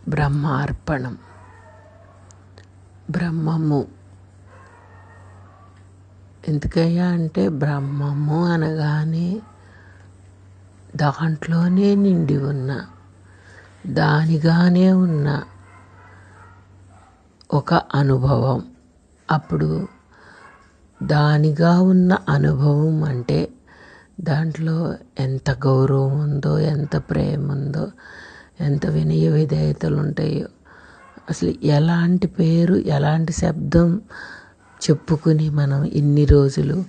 బ్రహ్మార్పణం. బ్రహ్మము ఎందుకయ్యా అంటే, బ్రహ్మము అనగానే దాంట్లోనే నిండి ఉన్న, దానిగానే ఉన్న ఒక అనుభవం. అప్పుడు దానిగా ఉన్న అనుభవం అంటే దాంట్లో ఎంత గౌరవం ఉందో, ఎంత ప్రేమ ఉందో, ఎంత వినయ విధేయతలు ఉంటాయో, అసలు ఎలాంటి పేరు, ఎలాంటి శబ్దం చెప్పుకుని మనం ఇన్ని రోజులు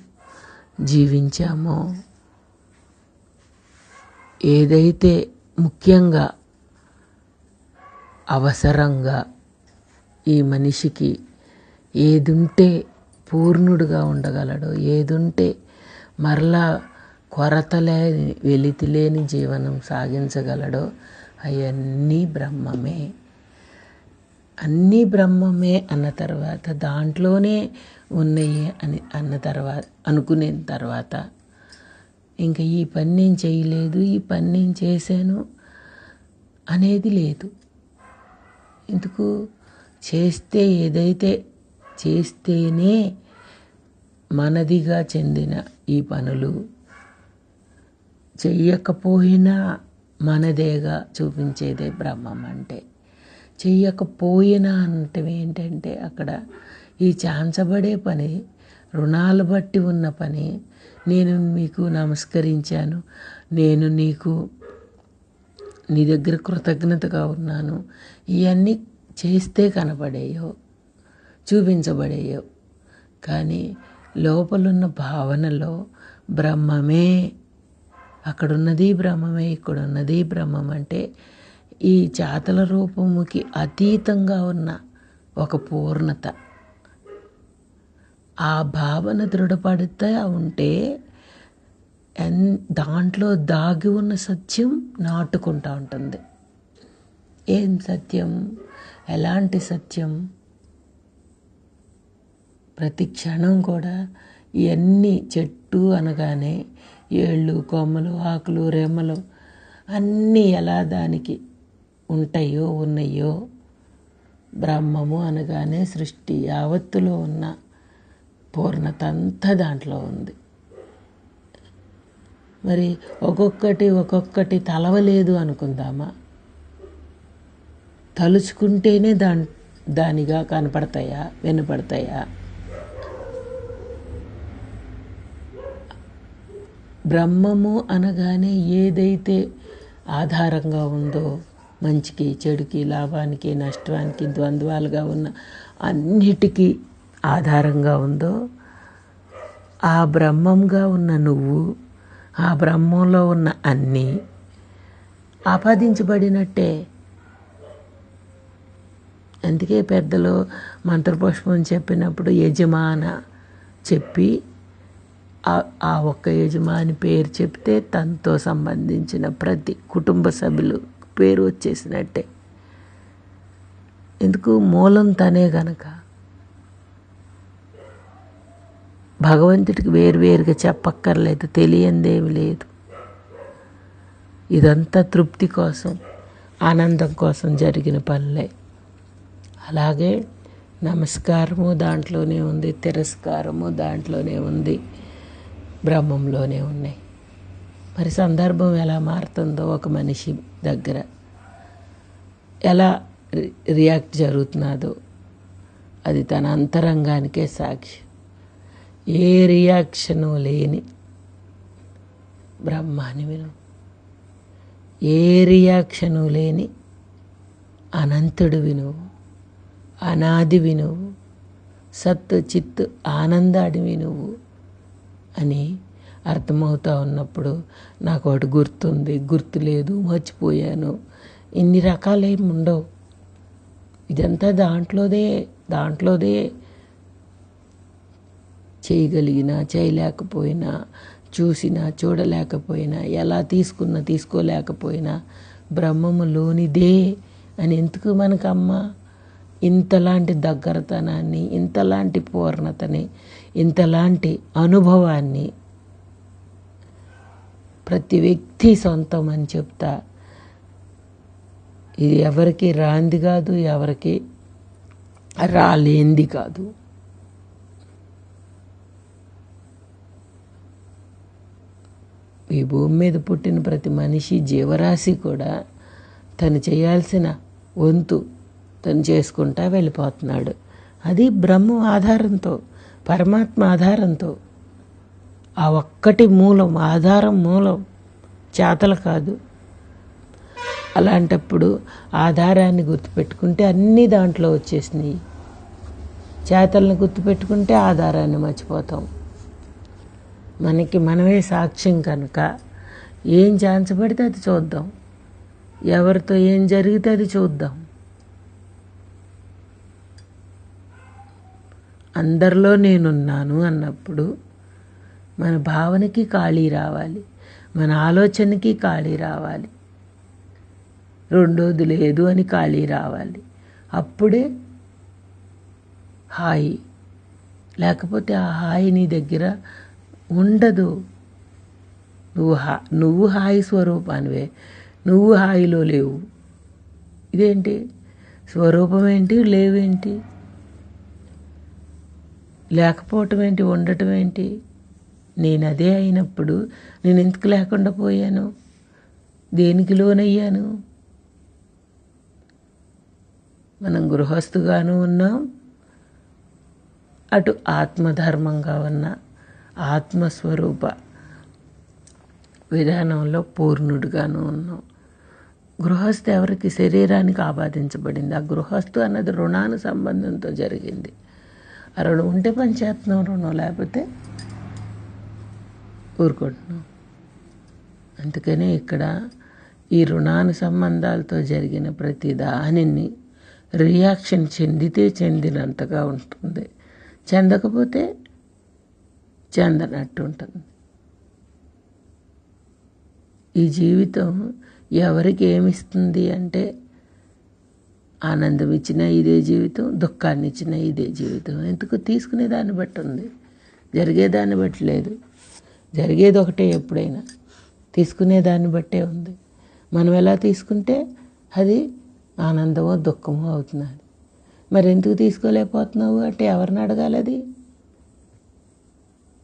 జీవించామో, ఏదైతే ముఖ్యంగా అవసరంగా ఈ మనిషికి ఏదుంటే పూర్ణుడుగా ఉండగలడో, ఏదుంటే మరలా కొరతలేని వెలితిలేని జీవనం సాగించగలడో అవన్నీ బ్రహ్మమే. అన్నీ బ్రహ్మమే అన్న తర్వాత, దాంట్లోనే ఉన్నాయి అని అన్న తర్వాత, అనుకునే తర్వాత ఇంకా ఈ పని నేను చేయలేదు, ఈ పని నేను చేశాను అనేది లేదు. ఎందుకు? చేస్తే, ఏదైతే చేస్తేనే మనదిగా చెందిన ఈ పనులు, చెయ్యకపోయినా మనదేగా చూపించేదే బ్రహ్మం అంటే. చెయ్యకపోయినా అంటే ఏంటంటే, అక్కడ ఈ చాంచబడే పని, రుణాలు బట్టి ఉన్న పని, నేను మీకు నమస్కరించాను, నేను నీ దగ్గర కృతజ్ఞతగా ఉన్నాను, ఇవన్నీ చేస్తే కనబడేయో, చూపించబడేయో. కానీ లోపలున్న భావనలో బ్రహ్మమే, అక్కడున్నది బ్రహ్మమే, ఇక్కడున్నది బ్రహ్మం అంటే ఈ చాతల రూపముకి అతీతంగా ఉన్న ఒక పూర్ణత. ఆ భావన దృఢపడుతూ ఉంటే దాంట్లో దాగి ఉన్న సత్యం నాటుకుంటూ ఉంటుంది. ఏం సత్యం? ఎలాంటి సత్యం? ప్రతి క్షణం కూడా ఇవన్నీ, చెట్టు అనగానే ఏళ్ళు, కొమ్మలు, ఆకులు, రెమ్మలు అన్నీ ఎలా దానికి ఉంటాయో, ఉన్నాయో, బ్రహ్మము అనగానే సృష్టి యావత్తులో ఉన్న పూర్ణత అంతా దాంట్లో ఉంది. మరి ఒక్కొక్కటి తలవలేదు అనుకుందామా? తలుచుకుంటేనే దానిగా కనపడతాయా, వినపడతాయా? బ్రహ్మము అనగానే ఏదైతే ఆధారంగా ఉందో, మంచికి, చెడుకి, లాభానికి, నష్టానికి, ద్వంద్వాలుగా ఉన్న అన్నిటికీ ఆధారంగా ఉందో, ఆ బ్రహ్మంగా ఉన్న నువ్వు, ఆ బ్రహ్మంలో ఉన్న అన్నీ ఆపాదించబడినట్టే. అందుకే పెద్దలు మంత్రపుష్పం చెప్పినప్పుడు యజమాన చెప్పి, ఆ ఒక్క యజమాని పేరు చెప్తే తనతో సంబంధించిన ప్రతి కుటుంబ సభ్యులు పేరు వచ్చేసినట్టే. ఎందుకు? మూలం తనే గనక. భగవంతుడికి వేరువేరుగా చెప్పక్కర్లేదు, తెలియందేమి లేదు. ఇదంతా తృప్తి కోసం, ఆనందం కోసం జరిగిన పనులే. అలాగే నమస్కారము దాంట్లోనే ఉంది, తిరస్కారము దాంట్లోనే ఉంది, బ్రహ్మంలోనే ఉన్నాయి. మరి సందర్భం ఎలా మారుతుందో, ఒక మనిషి దగ్గర ఎలా రియాక్ట్ జరుగుతున్నదో అది తన అంతరంగానికే సాక్షి. ఏ రియాక్షను లేని బ్రహ్మాన్ని విను, ఏ రియాక్షను లేని అనంతుడు వినువు, అనాది వినువు, సత్ చిత్ ఆనందాడి వినువు అని అర్థమవుతూ ఉన్నప్పుడు, నాకు ఒకటి గుర్తుంది, గుర్తు లేదు, మర్చిపోయాను, ఇన్ని రకాలేమి ఉండవు. ఇదంతా దాంట్లోదే చేయగలిగినా, చేయలేకపోయినా, చూసినా, చూడలేకపోయినా, ఎలా తీసుకోలేకపోయినా బ్రహ్మములోనిదే అని ఎందుకు మనకమ్మ ఇంతలాంటి దగ్గరతనాన్ని, ఇంతలాంటి పూర్ణతని, ఇంతలాంటి అనుభవాన్ని ప్రతి వ్యక్తి సొంతం అని చెప్తా ఇది ఎవరికి రాంది కాదు, ఎవరికి రాలేంది కాదు. ఈ భూమి మీద పుట్టిన ప్రతి మనిషి, జీవరాశి కూడా తను చేయాల్సిన వంతు తను చేసుకుంటా వెళ్ళిపోతున్నాడు. అది బ్రహ్మ ఆధారంతో, పరమాత్మ ఆధారంతో. ఆ ఒక్కటి మూలం, ఆధారం మూలం, చేతలు కాదు. అలాంటప్పుడు ఆధారాన్ని గుర్తుపెట్టుకుంటే అన్నీ దాంట్లో వచ్చేసినాయి. చేతలను గుర్తుపెట్టుకుంటే ఆధారాన్ని మర్చిపోతాం. మనకి మనమే సాక్ష్యం కనుక ఏం చాంచబడితే అది చూద్దాం, ఎవరితో ఏం జరిగితే అది చూద్దాం. అందరిలో నేనున్నాను అన్నప్పుడు మన భావనకి ఖాళీ రావాలి, మన ఆలోచనకి ఖాళీ రావాలి, రెండోది లేదు అని ఖాళీ రావాలి. అప్పుడే హాయి. లేకపోతే ఆ హాయి నీ దగ్గర ఉండదు. నువ్వు హాయి స్వరూపానివే, నువ్వు హాయిలో లేవు. ఇదేంటి స్వరూపం ఏంటి, లేవేంటి, లేకపోవటం ఏంటి, ఉండటం ఏంటి? నేను అదే అయినప్పుడు నేను ఎందుకు లేకుండా పోయాను? దేనికి లోనయ్యాను? మనం గృహస్థుగాను ఉన్నాం, అటు ఆత్మధర్మంగా ఉన్న ఆత్మస్వరూప విధానంలో పూర్ణుడిగాను ఉన్నాం. గృహస్థు ఎవరికి? శరీరానికి ఆపాదించబడింది. ఆ గృహస్థు అన్నది రుణాను సంబంధంతో జరిగింది. ఆ రుణం ఉంటే పని చేస్తున్నాం, రుణం లేకపోతే ఊరుకుంటున్నాం. అందుకనే ఇక్కడ ఈ రుణాను సంబంధాలతో జరిగిన ప్రతి దానిని రియాక్షన్ చెందితే చెందినంతగా ఉంటుంది, చెందకపోతే చెందనట్టు ఉంటుంది. ఈ జీవితం ఎవరికి ఏమిస్తుంది అంటే, ఆనందం ఇచ్చినా ఇదే జీవితం, దుఃఖాన్ని ఇచ్చినా ఇదే జీవితం. ఎందుకు? తీసుకునే దాన్ని బట్టి ఉంది, జరిగేదాన్ని బట్టి లేదు. జరిగేది ఒకటే ఎప్పుడైనా, తీసుకునే దాన్ని బట్టే ఉంది. మనం ఎలా తీసుకుంటే అది ఆనందమో దుఃఖమో అవుతున్నది. మరి ఎందుకు తీసుకోలేకపోతున్నావు అంటే ఎవరిని అడగాలి? అది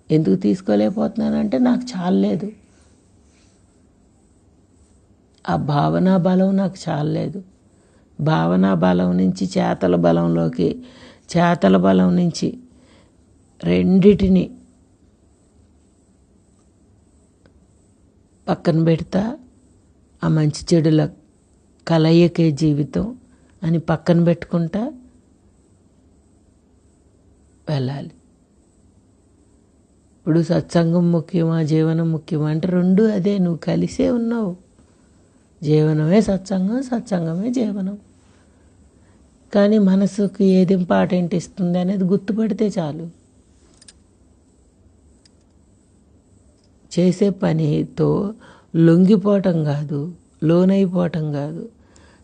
ఎందుకు తీసుకోలేకపోతున్నానంటే నాకు చాలలేదు, ఆ భావనా బలం నాకు చాలలేదు. భావనా బలం నుంచి చేతల బలంలోకి, చేతల బలం నుంచి రెండిటిని పక్కన పెడతా, ఆ మంచి చెడుల కలయికే జీవితం అని పక్కన పెట్టుకుంటా వెళ్ళాలి. ఇప్పుడు సత్సంగం ముఖ్యమా, జీవనం ముఖ్యమా అంటే రెండు అదే. నువ్వు కలిసే ఉన్నావు. జీవనమే సత్సంగం, సత్సంగమే జీవనం. కానీ మనసుకి ఏది ఇంపార్టెంట్ ఇస్తుంది అనేది గుర్తుపడితే చాలు. చేసే పనితో లొంగిపోవటం కాదు, లోనైపోవటం కాదు.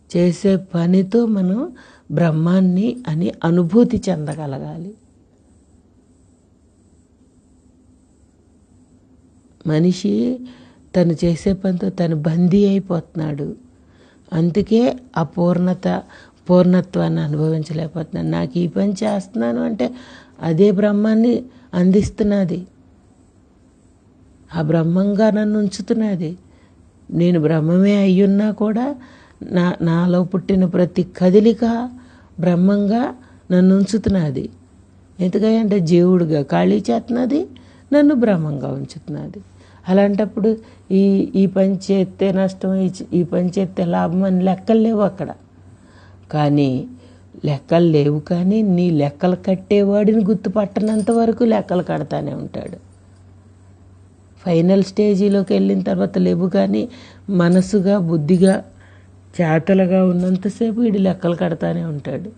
చేసే పనితో మనం బ్రహ్మాన్ని అని అనుభూతి చెందగలగాలి. మనిషి తను చేసే పనితో తను బందీ అయిపోతున్నాడు. అందుకే ఆ పూర్ణత్వాన్ని అనుభవించలేకపోతున్నాను. నాకు ఈ పని చేస్తున్నాను అంటే అదే బ్రహ్మాన్ని అందిస్తున్నది, ఆ బ్రహ్మంగా నన్ను ఉంచుతున్నది. నేను బ్రహ్మమే అయ్యున్నా కూడా నాలో పుట్టిన ప్రతి కదిలిక బ్రహ్మంగా నన్ను ఉంచుతున్నది. ఎందుకంటే జీవుడిగా ఖాళీ చేస్తున్నది, నన్ను బ్రహ్మంగా ఉంచుతున్నది. అలాంటప్పుడు ఈ పని చేస్తే నష్టం, ఈ పని చేస్తే లాభం అని లెక్కలు లేవు అక్కడ. కానీ లెక్కలు లేవు, కానీ నీ లెక్కలు కట్టేవాడిని గుర్తుపట్టనంత వరకు లెక్కలు కడతానే ఉంటాడు. ఫైనల్ స్టేజీలోకి వెళ్ళిన తర్వాత లేవు, కానీ మనసుగా, బుద్ధిగా, చేతలుగా ఉన్నంతసేపు వీడి లెక్కలు కడతానే ఉంటాడు.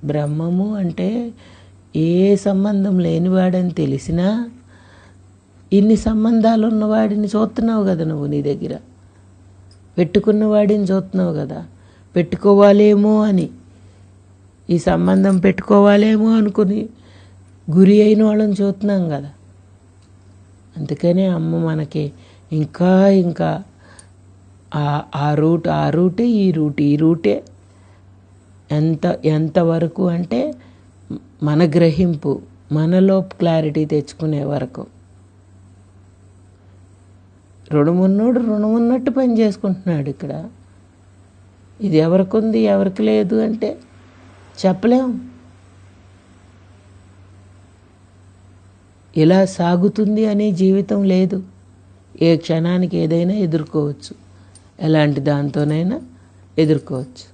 బ్రహ్మము అంటే ఏ సంబంధం లేనివాడని తెలిసినా ఇన్ని సంబంధాలు ఉన్నవాడిని చూస్తున్నావు కదా నువ్వు. నీ దగ్గర పెట్టుకున్నవాడిని చూస్తున్నావు కదా. పెట్టుకోవాలేమో అని, ఈ సంబంధం పెట్టుకోవాలేమో అనుకుని గురి అయిన వాళ్ళని చూస్తున్నాం కదా. అందుకనే అమ్మ మనకి ఇంకా ఇంకా ఆ రూటే ఈ రూటే ఎంతవరకు అంటే మన గ్రహింపు, మనలో క్లారిటీ తెచ్చుకునే వరకు. రుణమున్నోడు రుణమున్నట్టు పని చేసుకుంటున్నాడు ఇక్కడ. ఇది ఎవరికి ఉంది ఎవరికి లేదు అంటే చెప్పలేం. ఇలా సాగుతుంది అనే జీవితం లేదు. ఏ క్షణానికి ఏదైనా ఎదుర్కోవచ్చు, ఎలాంటి దాంతోనైనా ఎదుర్కోవచ్చు.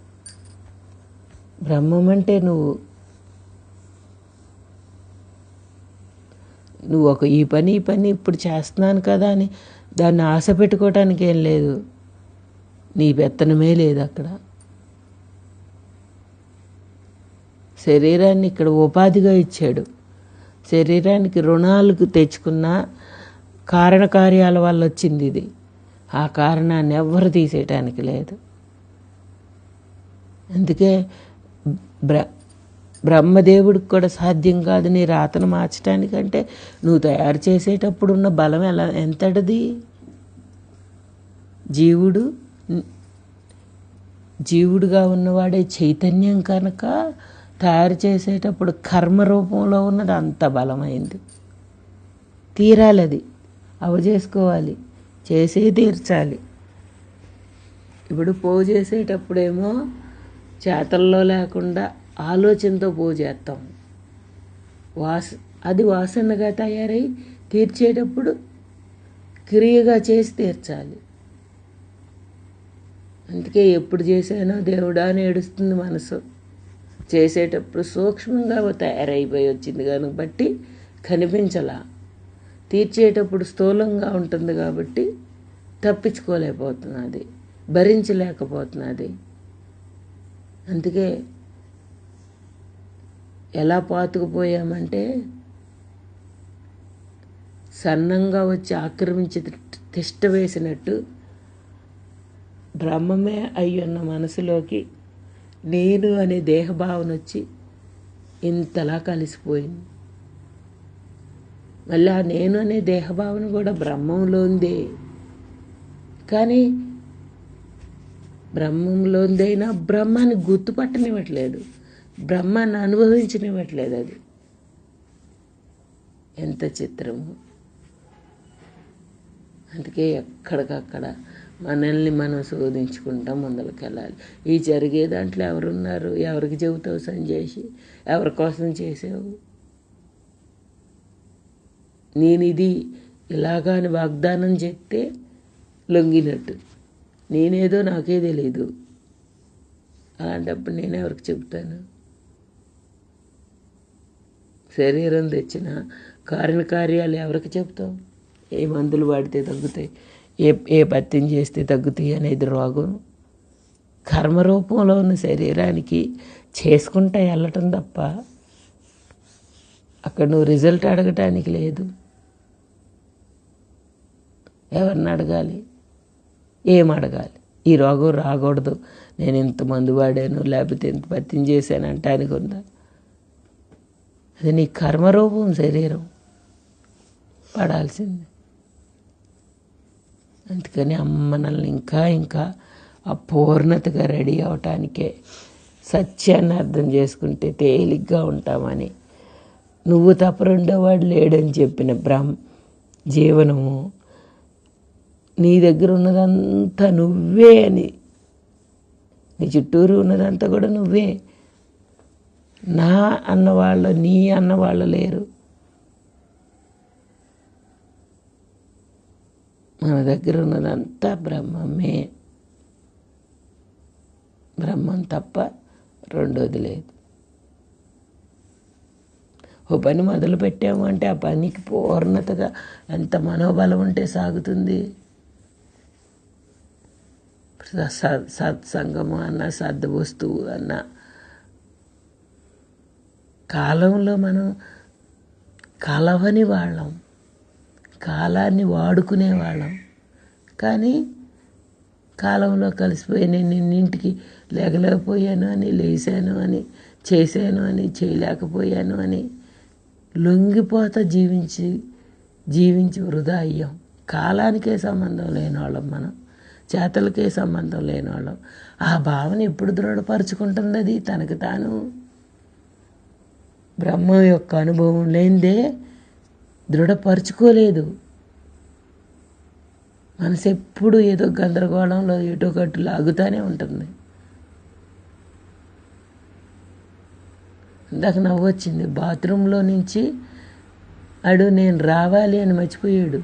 బ్రహ్మం అంటే నువ్వు ఒక ఈ పని ఇప్పుడు చేస్తున్నాను కదా అని దాన్ని ఆశ పెట్టుకోవటానికి ఏం లేదు. నీ పెత్తనమే లేదు అక్కడ. శరీరాన్ని ఇక్కడ ఉపాధిగా ఇచ్చాడు. శరీరానికి రుణాలకు తెచ్చుకున్న కారణకార్యాల వల్ల వచ్చింది ఇది. ఆ కారణాన్ని ఎవ్వరు తీసేయటానికి లేదు. అందుకే బ్రహ్మదేవుడికి కూడా సాధ్యం కాదు నీ రాతను మార్చడానికంటే నువ్వు తయారు చేసేటప్పుడు ఉన్న బలం ఎంతటిది. జీవుడుగా ఉన్నవాడే చైతన్యం కనుక తయారు చేసేటప్పుడు కర్మ రూపంలో ఉన్నది అంత బలమైంది. తీరాలి, అది అవజేసుకోవాలి, చేసే తీర్చాలి. ఇప్పుడు పోగు చేసేటప్పుడేమో చేతల్లో లేకుండా ఆలోచనతో పోగు చేస్తాం. అది వాసనగా తయారై తీర్చేటప్పుడు క్రియగా చేసి తీర్చాలి. అందుకే ఎప్పుడు చేశానో దేవుడా అని ఏడుస్తుంది మనసు. చేసేటప్పుడు సూక్ష్మంగా తయారైపోయి వచ్చింది కాబట్టి కనిపించలా. తీర్చేటప్పుడు స్థూలంగా ఉంటుంది కాబట్టి తప్పించుకోలేకపోతున్నది, భరించలేకపోతున్నది. అందుకే ఎలా పాతుకుపోయామంటే సన్నంగా వచ్చి ఆక్రమించి తిష్ట వేసినట్టు బ్రహ్మమే అయ్యున్న మనసులోకి నేను అనే దేహభావన వచ్చి ఇంతలా కలిసిపోయింది. మళ్ళీ ఆ నేను అనే దేహభావన కూడా బ్రహ్మంలోందే. కానీ బ్రహ్మంలోందైనా బ్రహ్మాన్ని గుర్తుపట్టనివ్వట్లేదు, బ్రహ్మాన్ని అనుభవించనివ్వట్లేదు. అది ఎంత చిత్రము. అందుకే ఎక్కడికక్కడ మనల్ని మనం శోధించుకుంటాం ముందరికెళ్ళాలి. ఈ జరిగే దాంట్లో ఎవరున్నారు? ఎవరికి చెబుతావు సంజేసి? ఎవరి కోసం చేసావు? నేను ఇది ఇలాగా అని వాగ్దానం చెప్తే లొంగినట్టు. నేనేదో నాకే తెలీదు. అలాంటప్పుడు నేను ఎవరికి చెబుతాను? శరీరం తెచ్చిన కార్యాలు ఎవరికి చెప్తాం? ఏ మందులు వాడితే తగ్గుతాయి, ఏ పత్యం చేస్తే తగ్గుతాయి అనేది రోగం కర్మరూపంలో ఉన్న శరీరానికి చేసుకుంటా వెళ్ళటం తప్ప అక్కడ నువ్వు రిజల్ట్ అడగటానికి లేదు. ఎవరిని అడగాలి? ఏం అడగాలి? ఈ రోగం రాకూడదు, నేను ఇంత మందు వాడాను లేకపోతే ఇంత పత్యం చేశాను అంటానికి ఉందా? అది నీ కర్మరూపం శరీరం పడాల్సింది. అందుకని మనల్ని ఇంకా అపూర్ణతగా రెడీ అవటానికే సత్యాన్ని అర్థం చేసుకుంటే తేలిగ్గా ఉంటామని, నువ్వు తప్ప రెండోవాడు లేడని చెప్పిన జీవనము, నీ దగ్గర ఉన్నదంతా నువ్వే అని, నీ చుట్టూరు ఉన్నదంతా కూడా నువ్వే. నా అన్నవాళ్ళు నీ అన్నవాళ్ళు లేరు. మన దగ్గర ఉన్నదంతా బ్రహ్మమే. బ్రహ్మం తప్ప రెండోది లేదు. ఓ పని మొదలు పెట్టాము అంటే ఆ పనికి పూర్ణతగా ఎంత మనోబలం ఉంటే సాగుతుంది. సత్సంగము అన్న, సద్వస్తువు అన్న కాలంలో మనం కలవని వాళ్ళం, కాలాన్ని వాడుకునేవాళ్ళం. కానీ కాలంలో కలిసిపోయి నేను ఇన్నింటికి లేగలేకపోయాను అని, లేచాను అని, చేశాను అని, చేయలేకపోయాను అని లొంగిపోతా జీవించి వృధా అయ్యాం. కాలానికే సంబంధం లేని వాళ్ళం మనం. చేతలకే సంబంధం లేని వాళ్ళం. ఆ భావన ఎప్పుడు దృఢపరుచుకుంటుంది? అది తనకు తాను బ్రహ్మం యొక్క అనుభవం లేనిదే దృఢపరుచుకోలేదు. మనసు ఎప్పుడు ఏదో గందరగోళంలో ఎటో కట్టు లాగుతూనే ఉంటుంది. ఇందాక నవ్వు వచ్చింది. బాత్రూంలో నుంచి నేను రావాలి అని మర్చిపోయాడు.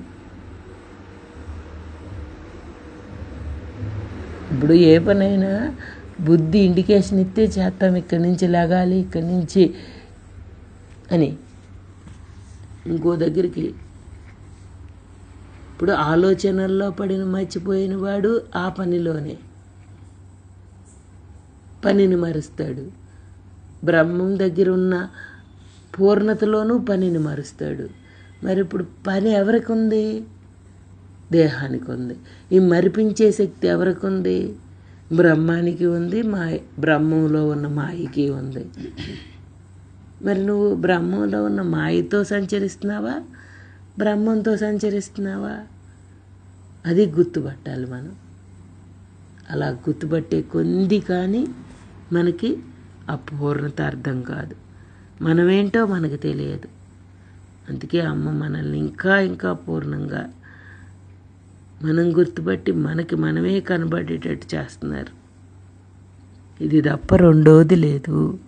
ఇప్పుడు ఏ పనైనా బుద్ధి ఇండికేషన్ ఇస్తే చేస్తాం, ఇక్కడి నుంచి లాగాలి, ఇక్కడి నుంచి అని. ఇంకో దగ్గరికి ఇప్పుడు ఆలోచనల్లో పడిన మర్చిపోయిన వాడు ఆ పనిలోనే పనిని మరుస్తాడు. బ్రహ్మం దగ్గర ఉన్న పూర్ణతలోనూ పనిని మరుస్తాడు. మరి ఇప్పుడు పని ఎవరికి ఉంది? దేహానికి ఉంది. ఈ మరిపించే శక్తి ఎవరికి ఉంది? బ్రహ్మానికి ఉంది, బ్రహ్మంలో ఉన్న మాయకి ఉంది. మరి నువ్వు బ్రహ్మంలో ఉన్న మాయతో సంచరిస్తున్నావా, బ్రహ్మంతో సంచరిస్తున్నావా? అది గుర్తుపట్టాలి మనం. అలా గుర్తుపట్టే కొంది కానీ మనకి అపూర్ణత అర్థం కాదు. మనమేంటో మనకు తెలియదు. అందుకే అమ్మ మనల్ని ఇంకా ఇంకా పూర్ణంగా మనం గుర్తుపట్టి మనకి మనమే కనబడేటట్టు చేస్తున్నారు. ఇది తప్ప రెండోది లేదు,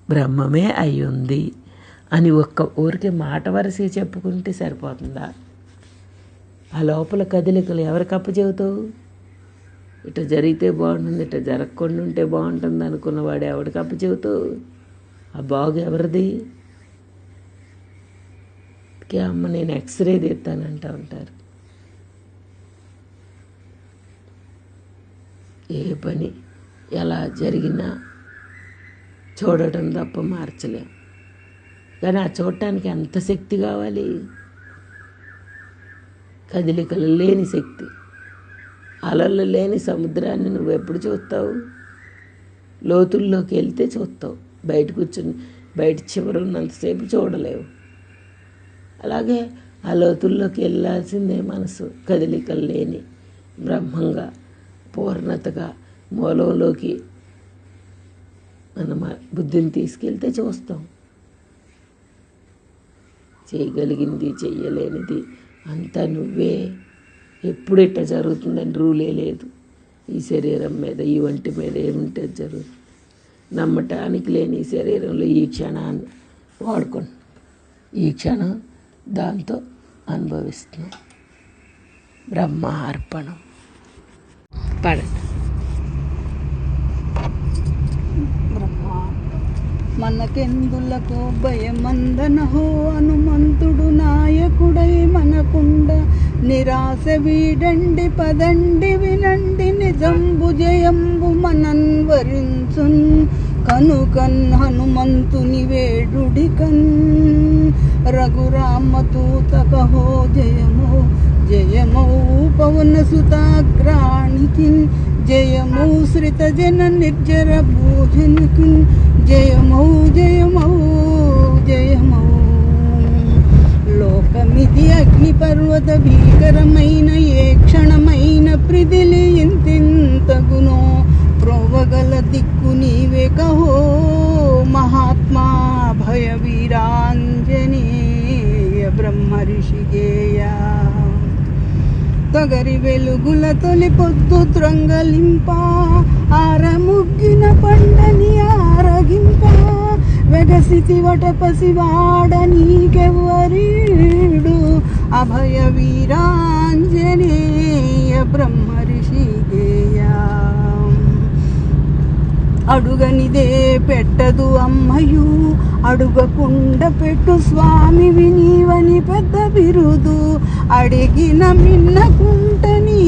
బ్రహ్మమే అయి ఉంది అని ఒక్క ఊరికి మాట వరసే చెప్పుకుంటే సరిపోతుందా? ఆ లోపల కదలికలు ఎవరికి అప్పచెబుతావు? ఇట జరిగితే బాగుంటుంది, ఇట జరగకుండా ఉంటే బాగుంటుంది అనుకున్నవాడు ఎవరికి అప్పచెబుతావు? ఆ బాగు ఎవరిది? అమ్మ నేను ఎక్స్రే తీస్తానంటూ ఉంటారు. ఏ పని ఎలా జరిగినా చూడటం తప్ప మార్చలేం. కానీ ఆ చూడటానికి ఎంత శక్తి కావాలి? కదలికలు లేని శక్తి. అలలు లేని సముద్రాన్ని నువ్వు ఎప్పుడు చూస్తావు? లోతుల్లోకి వెళ్తే చూస్తావు. బయట కూర్చుని బయట చివరున్నంతసేపు చూడలేవు. అలాగే ఆ లోతుల్లోకి వెళ్ళాల్సిందే మనసు. కదలికలు లేని బ్రహ్మంగా, పూర్ణతగా మూలంలోకి మన బుద్ధిని తీసుకెళ్తే చూస్తాం. చేయగలిగింది, చెయ్యలేనిది అంతా నువ్వే. ఎప్పుడు ఇట్ట జరుగుతుందని రూలే లేదు. ఈ శరీరం మీద, ఈ ఒంటి మీద ఏముంటే జరుగుతుంది. నమ్మటానికి లేని ఈ శరీరంలో ఈ క్షణాన్ని వాడుకుంటున్నాం. ఈ క్షణం దాంతో అనుభవిస్తున్నాం. బ్రహ్మార్పణం. పడండి. మనకెందులకు భయమందనహో హనుమంతుడు నాయకుడై మనకుండ. నిరాశ వీడండి పదండి వినండి నిజంబు జయంబు మనన్వరించున్. కనుకన్ హనుమంతుని వేడుడికన్ రఘురామతూతకహో జయమో జయమౌ పవన సుతాగ్రాణికి. జయమౌ శ్రిత జన నిర్జర భోజనికి. జయమౌ జయమౌ జయమౌ. లోకమిది అగ్నిపర్వత భీకరమైన ఏ క్షణమైన ప్రిదిలి ఇంతింతగునో. ప్రోవగల దిక్కు నీవే కహో మహాత్మా భయ వీరాంజనేయ బ్రహ్మ ఋషిగేయ. తొగరి వెలుగుల తొలి పొద్దు త్రొంగలింప. ఆరముగ్గిన పండని ఆరగింప. వెగసితి వటపసివాడ నీకెవ్వరీడు. అభయ వీరాంజనేయ బ్రహ్మ ఋషిగేయ. అడుగనిదే పెట్టదు అమ్మయు. అడుగకుండ పెట్టు స్వామి వినీవని పెద్ద బిరుదు. అడిగిన మిన్నకుంట నీ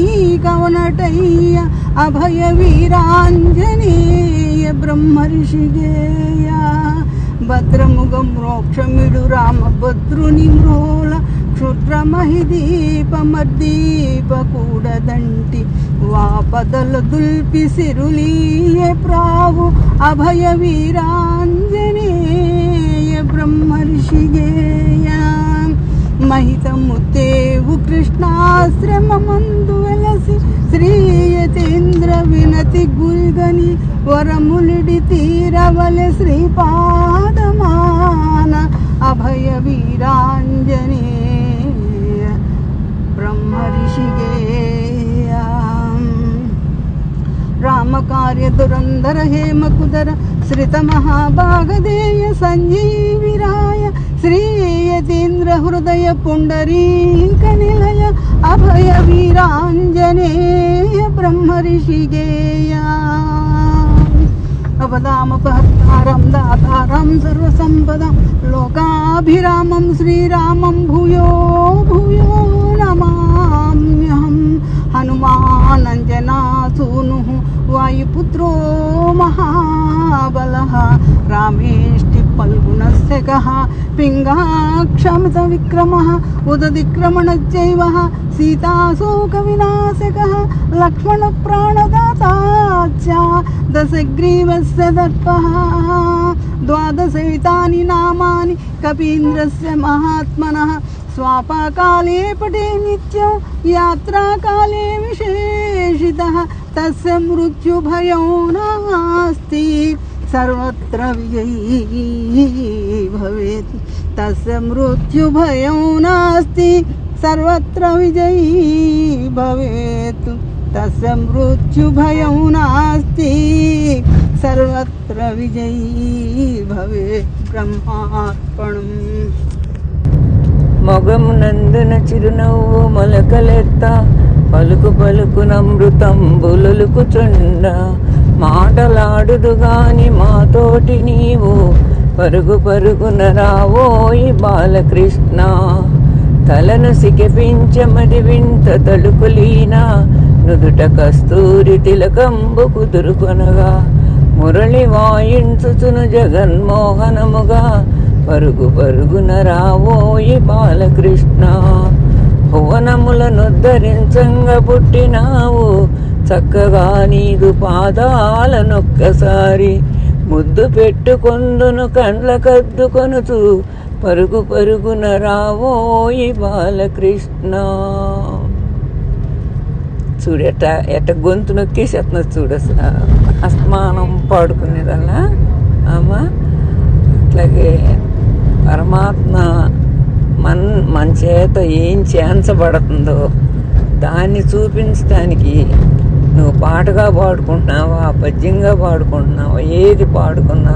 కవనటయ్య. అభయ వీరాంజనేయ బ్రహ్మ ఋషిగేయ. భద్రముగం మోక్షమిడు రామభద్రుని మ్రోల. క్షుద్రమహిదీపమద్దీప కూడదంటి. వాపదల దుల్పి సిరులీయ ప్రావు. అభయ వీరాంజనేయ బ్రహ్మ ఋషిగేయ. మహితముత్తేవు కృష్ణాశ్రమమందు వెలసి. శ్రీయతీంద్ర వినతి గుల్గని వరములిడి తీరవలె శ్రీపాదమాన అభయ వీరాంజనేయ బ్రహ్మర్షిగేయ రామకార్య దురందర హేమకుదర శ్రిత మహాభాగదేయ సంజీవిరాయ శ్రీయతీంద్ర హృదయ పుండరీక నిలయ అభయ వీరాంజనేయ బ్రహ్మర్షిగేయ అవదామపహర్తారం దాతారం సర్వసంపదాం లోకాభిరామం శ్రీరామం భూయో భూయో నమామ్యహం హనుమానంజనాసూనుః వాయుపుత్రో మహాబలః రామేష్టి ఫల్గుణస్యకః పింగాక్షమిత విక్రమః ఉదతిక్రమణశ్చైవ సీతాశోకవినాశకः లక్ష్మణ ప్రాణదాతా చ దశగ్రీవస్య దర్పః ద్వాదశైతాని నామాని కపీంద్రస్య మహాత్మనః స్వాపకాలే పటే నిత్యం యాత్రాకాలే విశేషితః తస్య మృత్యుభయం నాస్తి సర్వత్ర విజయీ భవేత్ తస్య మృత్యుభయం నాస్తి సర్వత్ర విజయీ భవేత్ తస్య మృత్యుభయం నాస్తి సర్వత్ర విజయీ భవేత్ బ్రహ్మార్పణం. మొగమునందున చిరునవ్వు మొలకలెత్త పలుకు పలుకునమృతం బులుకుచుండ మాటలాడుదు గాని మాతోటి నీవు పరుగు పరుగున రావోయి బాలకృష్ణ తలను సికిపించమది వింత తలుకులీనా నుదుట కస్తూరి తిలకంబు కుదురుకొనగా మురళి వాయించుచును జగన్మోహనముగా పరుగు పరుగున రావోయి బాలకృష్ణ భువనములనుద్ధరించంగా పుట్టినావు చక్కగా నీదు పాదాలనొక్కసారి ముద్దు పెట్టుకొందును కండ్లకద్దుకొనుచు పరుగు పరుగున రావోయి బాలకృష్ణ. చూడు ఎట్ట గొంతు నొక్కేసేస్తున్నా చూడు అస్మానం పాడుకునేదల్లా అమ్మా. అట్లాగే పరమాత్మ మన చేత ఏం చేయించబడుతుందో దాన్ని చూపించడానికి నువ్వు పాటగా పాడుకుంటున్నావా పద్యంగా పాడుకుంటున్నావా ఏది పాడుకున్నా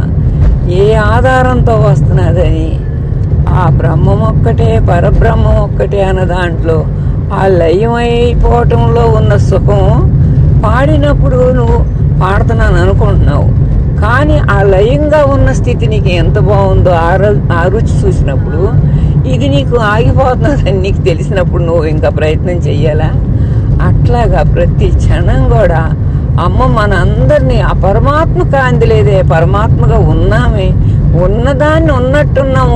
ఏ ఆధారంతో వస్తున్నదని ఆ బ్రహ్మం ఒక్కటే పరబ్రహ్మం ఒక్కటే అన్న దాంట్లో ఆ లయం అయిపోవటంలో ఉన్న సుఖం పాడినప్పుడు నువ్వు పాడుతున్నాను అనుకుంటున్నావు, కానీ ఆ లయంగా ఉన్న స్థితి నీకు ఎంత బాగుందో ఆ రుచి చూసినప్పుడు ఇది నీకు ఆగిపోతున్నదని నీకు తెలిసినప్పుడు నువ్వు ఇంకా ప్రయత్నం చెయ్యాలా? అట్లాగా ప్రతి క్షణం కూడా అమ్మ మన అందరినీ ఆ పరమాత్మ కాందిలేదే పరమాత్మగా ఉన్నామే ఉన్నదాన్ని ఉన్నట్టున్నాం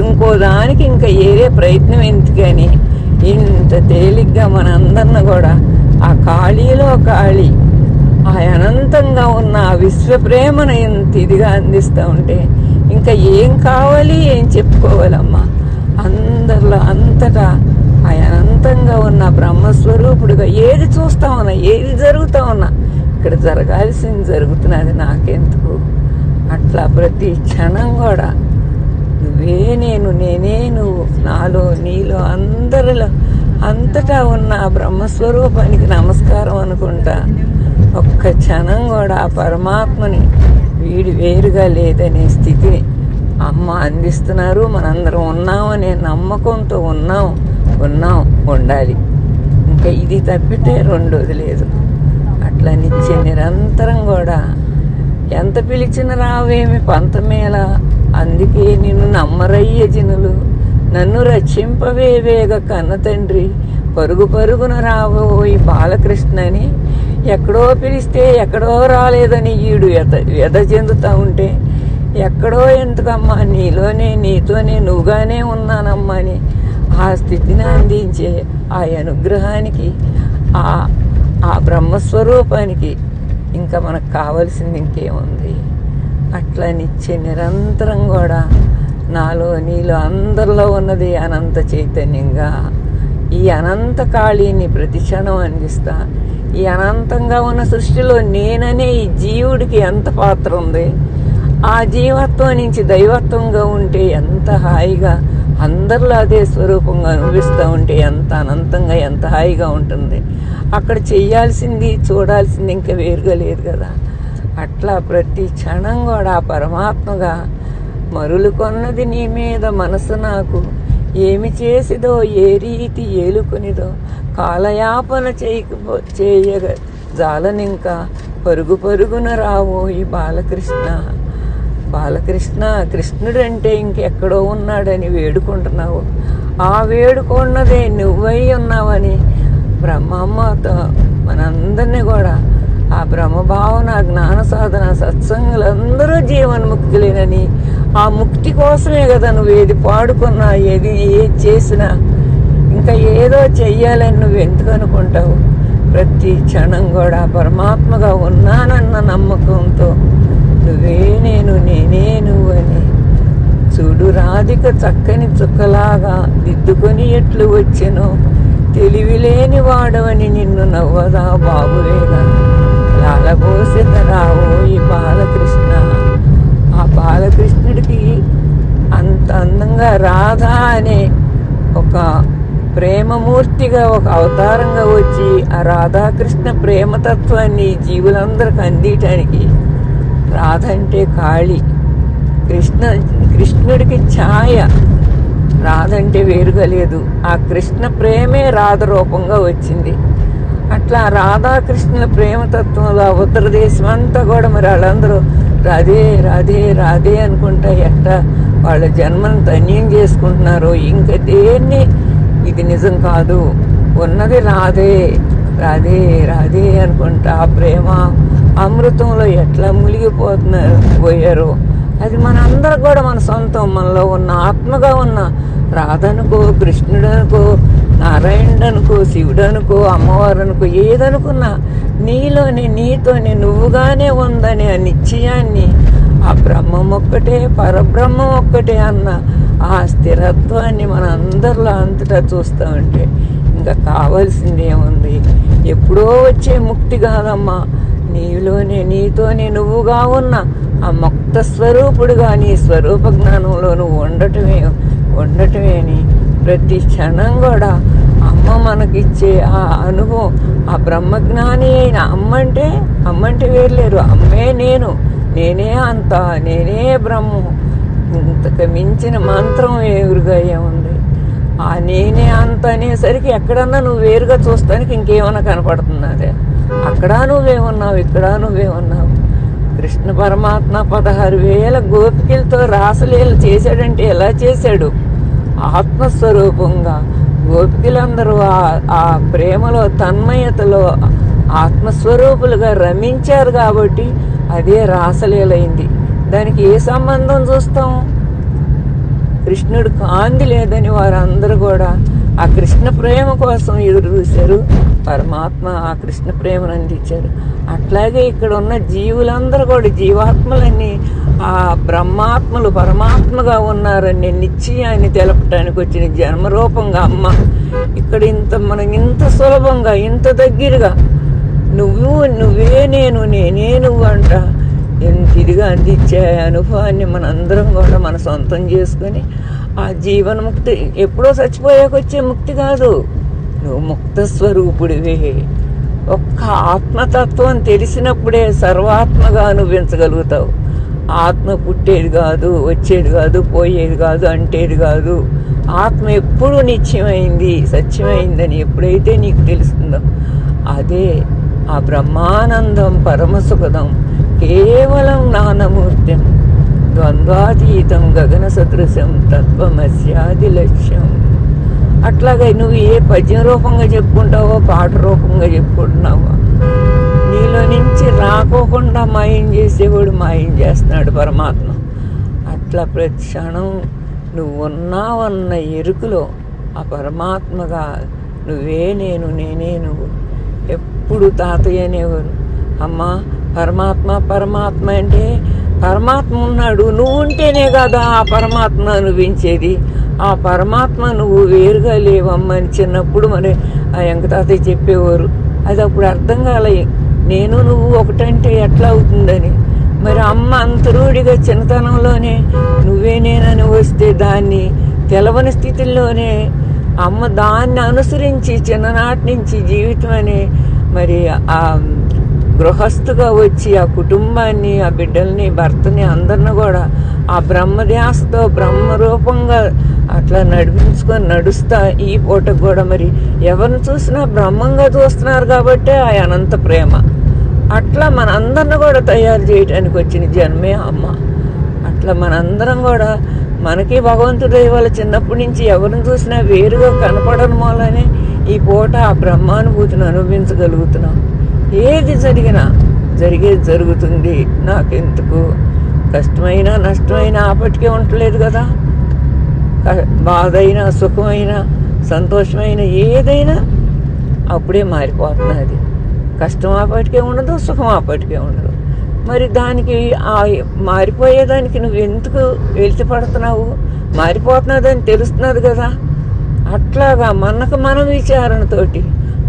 ఇంకో దానికి ఇంకా ఏరే ప్రయత్నం ఎందుకని ఇంత తేలిగ్గా మనందరిని కూడా ఆ ఖాళీలో ఖాళీ ఆ అనంతంగా ఉన్న ఆ విశ్వప్రేమను ఎంత ఇదిగా అందిస్తూ ఉంటే ఇంకా ఏం కావాలి ఏం చెప్పుకోవాలమ్మా. అందరిలో అంతటా ఆ అనంతంగా ఉన్న బ్రహ్మస్వరూపుడుగా ఏది చూస్తా ఉన్నా ఏది జరుగుతూ ఉన్నా ఇక్కడ జరగాల్సింది జరుగుతున్నది నాకెందుకు. అట్లా ప్రతి క్షణం కూడా నువ్వే నేను నేనే నువ్వు నాలో నీలో అందరిలో అంతటా ఉన్న ఆ బ్రహ్మస్వరూపానికి నమస్కారం అనుకుంటా ఒక్క క్షణం కూడా ఆ పరమాత్మని వీడి వేరుగా లేదనే స్థితిని అమ్మ అందిస్తున్నారు. మనందరం ఉన్నామనే నమ్మకంతో ఉన్నాం ఉండాలి. ఇంకా ఇది తప్పితే రెండోది లేదు. అట్లా నిత్య నిరంతరం కూడా ఎంత పిలిచిన రావేమి పంతమేళ అందుకే నిన్ను నమ్మరయ్య జనులు నన్ను రక్షింపవే వేగ కన్న తండ్రి పరుగు పరుగున రాబోయి బాలకృష్ణని ఎక్కడో పిలిస్తే ఎక్కడో రాలేదని ఈడు వ్యధ చెందుతూ ఉంటే ఎక్కడో ఎందుకమ్మా నీలోనే నీతోనే నువ్వుగానే ఉన్నానమ్మా అని ఆ స్థితిని అందించే ఆ అనుగ్రహానికి ఆ బ్రహ్మస్వరూపానికి ఇంకా మనకు కావలసింది ఇంకేముంది. అట్లా నిత్య నిరంతరం కూడా నాలో నీలో అందరిలో ఉన్నది అనంత చైతన్యంగా ఈ అనంత ఖాళీని ప్రతి క్షణం అందిస్తా ఈ అనంతంగా ఉన్న సృష్టిలో నేననే ఈ జీవుడికి ఎంత పాత్ర ఉంది. ఆ జీవత్వం నుంచి దైవత్వంగా ఉంటే ఎంత హాయిగా, అందరిలో అదే స్వరూపంగా అనుభవిస్తూ ఉంటే ఎంత అనంతంగా, ఎంత హాయిగా ఉంటుంది. అక్కడ చెయ్యాల్సింది, చూడాల్సింది ఇంకా వేరుగా లేదు కదా. అట్లా ప్రతి క్షణం కూడా ఆ పరమాత్మగా మరులు కొన్నది నీ మీద మనసు నాకు, ఏమి చేసిదో ఏ రీతి ఏలుకొనిదో, కాలయాపన చేయగ జాలనింకా, పరుగు పరుగున రావో ఈ బాలకృష్ణ. బాలకృష్ణ, కృష్ణుడు అంటే ఇంకెక్కడో ఉన్నాడని వేడుకుంటున్నావు. ఆ వేడుకున్నదే నువ్వై ఉన్నావని బ్రహ్మమ్మతో మనందరినీ కూడా ఆ బ్రహ్మభావన, జ్ఞాన సాధన, సత్సంగులందరూ జీవన్ముక్తులేనని, ఆ ముక్తి కోసమే కదా నువ్వు ఏది పాడుకున్నా, ఏది చేసినా ఇంకా ఏదో చెయ్యాలని నువ్వు ఎందుకు అనుకుంటావు? ప్రతి క్షణం కూడా పరమాత్మగా ఉన్నానన్న నమ్మకంతో నువ్వే నేను, నేనే నువ్వు అని చూడు రాధిక చక్కని చుక్కలాగా దిద్దుకొని ఎట్లు వచ్చెనో, తెలివిలేని వాడవని నిన్ను నవ్వదా బాబువేగా, లాలబోసెత రావో ఈ బాలకృష్ణ. ఆ బాలకృష్ణుడికి అంత అందంగా రాధా అనే ఒక ప్రేమమూర్తిగా, ఒక అవతారంగా వచ్చి ఆ రాధాకృష్ణ ప్రేమతత్వాన్ని జీవులందరికి అందించడానికి, రాధ అంటే కాళి, కృష్ణుడికి ఛాయ, రాధ అంటే వేరుగా లేదు. ఆ కృష్ణ ప్రేమే రాధ రూపంగా వచ్చింది. అట్లా రాధాకృష్ణుల ప్రేమతత్వంలో ఉత్తర దేశం అంతా కూడా మరి వాళ్ళందరూ రాధే రాధే రాధే అనుకుంటా ఎట్టా వాళ్ళ జన్మను ధన్యం చేసుకుంటున్నారు. ఇంకా దేన్ని ఇది నిజం కాదు, ఉన్నది రాధే రాధే రాధే అనుకుంటా ఆ ప్రేమ అమృతంలో ఎట్లా పోయారో అది మనందరూ కూడా మన సొంతం. మనలో ఉన్న ఆత్మగా ఉన్న రాధనుకో, కృష్ణుడనుకో, నారాయణుడనుకో, శివుడనుకో, అమ్మవారనుకో, ఏదనుకున్నా నీలోనే, నీతోనే, నువ్వుగానే ఉందని ఆ నిశ్చయాన్ని, ఆ బ్రహ్మం ఒక్కటే, పరబ్రహ్మం ఒక్కటే అన్న ఆ స్థిరత్వాన్ని మన అందరిలో అంతటా చూస్తూ ఉంటే ఇంకా కావాల్సింది ఏముంది? ఎప్పుడో వచ్చే ముక్తి కాదమ్మా, నీలోనే, నీతోనే, నువ్వుగా ఉన్న ఆ ముక్త స్వరూపుడుగా నీ స్వరూప జ్ఞానంలో నువ్వు ఉండటమే అని ప్రతి క్షణం కూడా అమ్మ మనకిచ్చే ఆ అనుభవం, ఆ బ్రహ్మజ్ఞాని అయిన అమ్మంటే వేర్లేరు, అమ్మే నేను, నేనే అంత, నేనే బ్రహ్మం. ఇంతకు మించిన మంత్రం ఎదురుగా ఏముంది? ఆ నేనే అంత అనేసరికి ఎక్కడన్నా నువ్వు వేరుగా చూస్తానికి ఇంకేమన్నా కనపడుతున్నదే? అక్కడ నువ్వే ఉన్నావు, ఇక్కడ నువ్వే ఉన్నావు. కృష్ణ పరమాత్మ 16,000 గోపికలతో రాసలీల చేశాడంటే ఎలా చేశాడు? ఆత్మస్వరూపంగా గోపికలందరూ ఆ ప్రేమలో, తన్మయతలో ఆత్మస్వరూపులుగా రమించారు కాబట్టి అదే రాసలీలైంది. దానికి ఏ సంబంధం చూస్తాం? కృష్ణుడు కాంతి లేదని వారందరూ కూడా ఆ కృష్ణ ప్రేమ కోసం ఎదురు చూశారు. పరమాత్మ ఆ కృష్ణ ప్రేమను అందించారు. అట్లాగే ఇక్కడ ఉన్న జీవులందరూ కూడా, జీవాత్మలన్నీ ఆ బ్రహ్మాత్మలు పరమాత్మగా ఉన్నారని నిశ్చయాన్ని తెలపటానికి వచ్చిన జన్మరూపంగా అమ్మ ఇక్కడ మనకి ఇంత సులభంగా, ఇంత దగ్గరగా నువ్వే నేను, నేనే నువ్వు అంట ఎంత ఇదిగా అందించే అనుభవాన్ని మనందరం కూడా మన సొంతం చేసుకొని ఆ జీవన్ముక్తి ఎప్పుడో చచ్చిపోయాక వచ్చే ముక్తి కాదు, నువ్వు ముక్త స్వరూపుడివే. ఒక్క ఆత్మతత్వం తెలిసినప్పుడే సర్వాత్మగా అనుభవించగలుగుతావు. ఆత్మ పుట్టేది కాదు, వచ్చేది కాదు, పోయేది కాదు, అంటేది కాదు. ఆత్మ ఎప్పుడు నిత్యమైంది, సత్యమైందని ఎప్పుడైతే నీకు తెలుస్తుందో అదే ఆ బ్రహ్మానందం, పరమసుఖదం, కేవలం జ్ఞానమూర్తం, ద్వంద్వాతీతం, గగన సదృశం, తత్వమస్యాది లక్ష్యం. అట్లాగే నువ్వు ఏ పద్యం రూపంగా చెప్పుకుంటావో, పాట రూపంగా చెప్పుకుంటున్నావో, నీలో నుంచి రాకోకుండా మాయం చేసేవాడు మాయం చేస్తున్నాడు పరమాత్మ. అట్లా ప్రతి క్షణం నువ్వు ఉన్నావన్న ఎరుకులో ఆ పరమాత్మగా నువ్వే నేను, నేనే నువ్వు. ఎప్పుడు తాతయ్య అనేవారు, అమ్మ పరమాత్మ పరమాత్మ అంటే పరమాత్మ ఉన్నాడు, నువ్వు ఉంటేనే కదా ఆ పరమాత్మ అనుభవించేది. ఆ పరమాత్మ నువ్వు వేరుగా లేవమ్మా అని చిన్నప్పుడు మరి ఆ వెంకటాతయ్య చెప్పేవారు. అది అప్పుడు అర్థం కాలే, నేను నువ్వు ఒకటంటే ఎట్లా అవుతుందని. మరి అమ్మ అంతరూడిగా చిన్నతనంలోనే నువ్వే నేనని వస్తే దాన్ని తెలవని స్థితిలోనే అమ్మ దాన్ని అనుసరించి చిన్ననాటి నుంచి జీవితం అనే మరి ఆ గృహస్థుగా వచ్చి ఆ కుటుంబాన్ని, ఆ బిడ్డల్ని, భర్తని అందరిని కూడా ఆ బ్రహ్మధ్యాసతో బ్రహ్మరూపంగా అట్లా నడుస్తా ఈ పూటకు కూడా మరి ఎవరిని చూసినా బ్రహ్మంగా చూస్తున్నారు కాబట్టి ఆ అనంత ప్రేమ. అట్లా మనందరిని కూడా తయారు చేయడానికి వచ్చిన జన్మే అమ్మ. అట్లా మనందరం కూడా మనకి భగవంతుడు ఇవాళ చిన్నప్పటి నుంచి ఎవరిని చూసినా వేరుగా కనపడడం వల్లనే ఈ పూట ఆ బ్రహ్మానుభూతిని అనుభవించగలుగుతున్నాం. ఏది జరిగినా జరిగేది జరుగుతుంది, నాకెందుకు కష్టమైనా నష్టమైనా ఆపటికే ఉండలేదు కదా. బాధ అయినా సుఖమైనా సంతోషమైన ఏదైనా అప్పుడే మారిపోతున్నది. కష్టం ఆపటికే ఉండదు, సుఖం ఆపటికే ఉండదు. మరి దానికి ఆ మారిపోయేదానికి నువ్వు ఎందుకు వెళ్తి పడుతున్నావు? మారిపోతున్నదని తెలుస్తున్నది కదా. అట్లాగా మనకు మన విచారణతోటి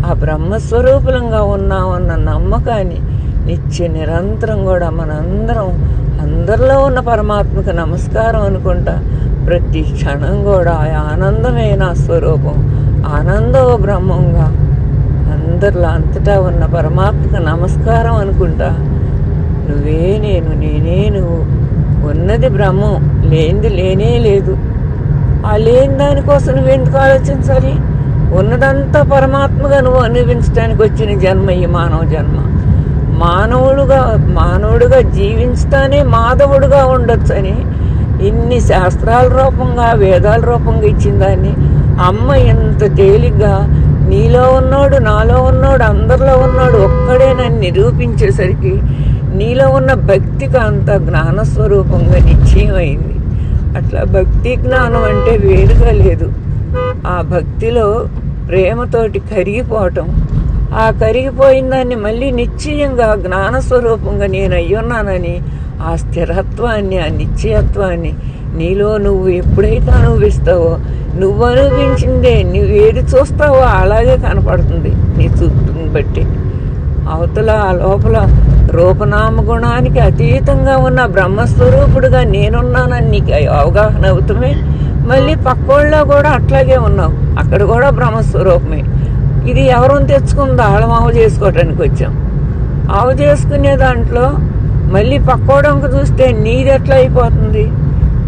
ఆ బ్రహ్మస్వరూపులంగా ఉన్నామన్న నమ్మకాన్ని నిత్య నిరంతరం కూడా మనందరం అందరిలో ఉన్న పరమాత్మకు నమస్కారం అనుకుంటా ప్రతి క్షణం కూడా ఆనందమే నా స్వరూపం, ఆనందో బ్రహ్మంగా అందరిలో అంతటా ఉన్న పరమాత్మకు నమస్కారం అనుకుంటా నువ్వే నేను, నేనే నువ్వు, ఉన్నది బ్రహ్మం, లేనిది లేనే లేదు. ఆ లేని దానికోసం నువ్వెందుకు ఆలోచించాలి? ఉన్నదంతా పరమాత్మగా నువ్వు అనుభవించడానికి వచ్చిన జన్మ ఈ మానవ జన్మ. మానవుడుగా జీవించుతానే మాధవుడుగా ఉండొచ్చని ఇన్ని శాస్త్రాల రూపంగా వేదాల రూపంగా ఇచ్చిన దాన్ని అమ్మ ఎంత తేలిగ్గా నీలో ఉన్నాడు, నాలో ఉన్నాడు, అందరిలో ఉన్నాడు ఒక్కడే నన్ను నిరూపించేసరికి నీలో ఉన్న భక్తికి అంత జ్ఞానస్వరూపంగా నిశ్చయమైంది. అట్లా భక్తి జ్ఞానం అంటే వేరుగా లేదు. ఆ భక్తిలో ప్రేమతోటి కరిగిపోవటం, ఆ కరిగిపోయిన దాన్ని మళ్ళీ నిశ్చయంగా జ్ఞానస్వరూపంగా నేను అయ్యున్నానని ఆ స్థిరత్వాన్ని, ఆ నిశ్చయత్వాన్ని నీలో నువ్వు ఎప్పుడైతే అనుభవిస్తావో, నువ్వు అనుభవించిందే నువ్వు ఏది చూస్తావో అలాగే కనపడుతుంది నీ చూపుని బట్టి. అవతల లోపల రూపనామ గుణానికి అతీతంగా ఉన్న బ్రహ్మస్వరూపుడుగా నేనున్నానని నీకు అవగాహన అవుతామే. మళ్ళీ పక్కోళ్ళలో కూడా అట్లాగే ఉన్నావు, అక్కడ కూడా బ్రహ్మస్వరూపమే. ఇది ఎవరిని తెచ్చుకుందో ఆళ్ళం ఆవు చేసుకోవటానికి వచ్చాం. ఆవు చేసుకునే దాంట్లో మళ్ళీ పక్కోడంకు చూస్తే నీది ఎట్లా అయిపోతుంది?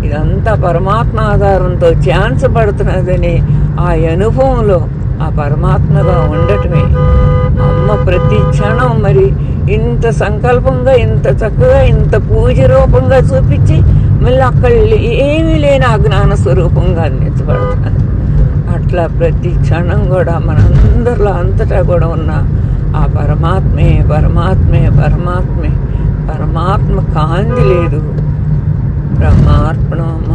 ఇదంతా పరమాత్మ ఆధారంతో ఛాన్స్ పడుతున్నదని ఆ అనుభవంలో ఆ పరమాత్మగా ఉండటమే. అమ్మ ప్రతి క్షణం మరి ఇంత సంకల్పంగా, ఇంత చక్కగా, ఇంత పూజ రూపంగా చూపించి మళ్ళీ అక్కడ ఏమీ లేని ఆ జ్ఞాన స్వరూపంగా అందించబడుతున్నది. అట్లా ప్రతి క్షణం కూడా మనందరిలో అంతటా కూడా ఉన్న ఆ పరమాత్మే పరమాత్మే పరమాత్మే. పరమాత్మ కాంతి లేదు. బ్రహ్మార్పణం అమ్మ.